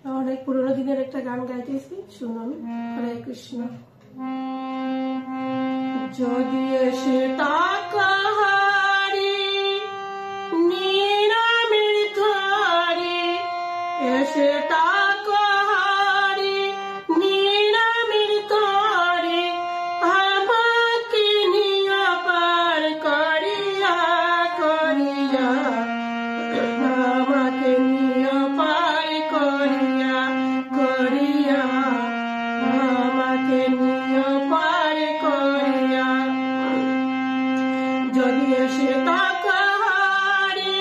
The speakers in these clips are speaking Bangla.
অনেক পুরোনো দিনের একটা গান গাইতেছি, শুনুন। হরে কৃষ্ণ। যদি এসে তাকাহারি নিরামির ধরে, এসে তাকাহারি নিরামির ধরে, আমাকে নিয়া পার করিয়া করিয়া, আমাকে নিয়া পার করিয়া করিয়া, আমাকে নিয়া পার করিয়া। যদি এসে তাকাহারি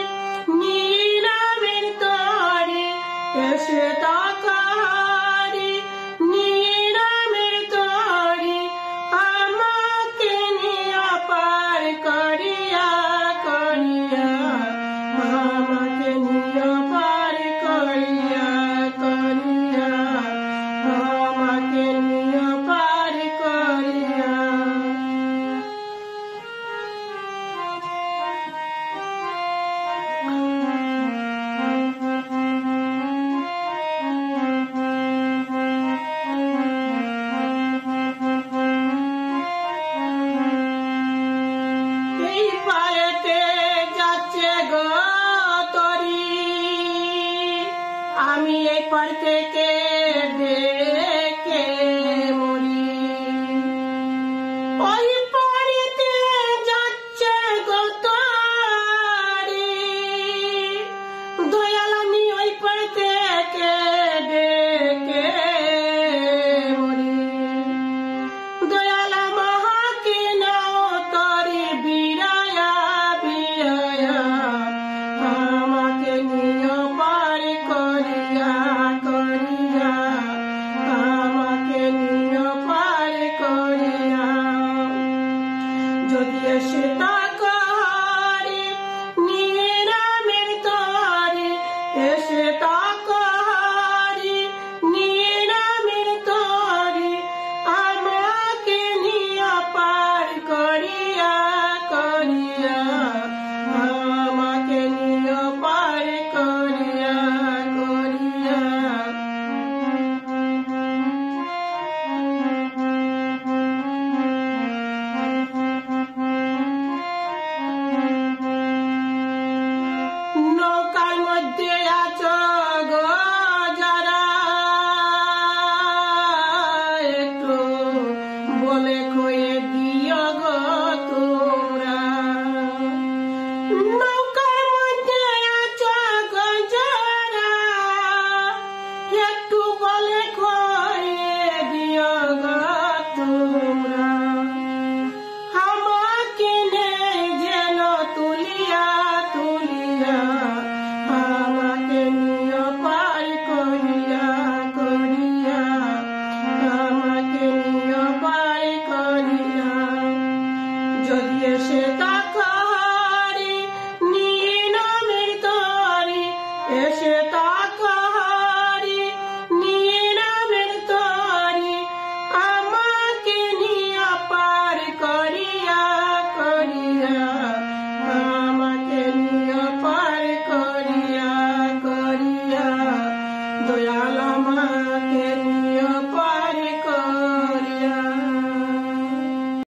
নিরামির তরে, এসে তাকাহারি নিরামির তরে, আমাকে নিয়া পার করিয়া করিয়া, আমাকে নিয়া পার করিয়া করিয়া, আমাকে নিয়া পার করিয়া। এই পায়েতে যাচ্ছে গো তরি, আমি এই পার থেকে দেখে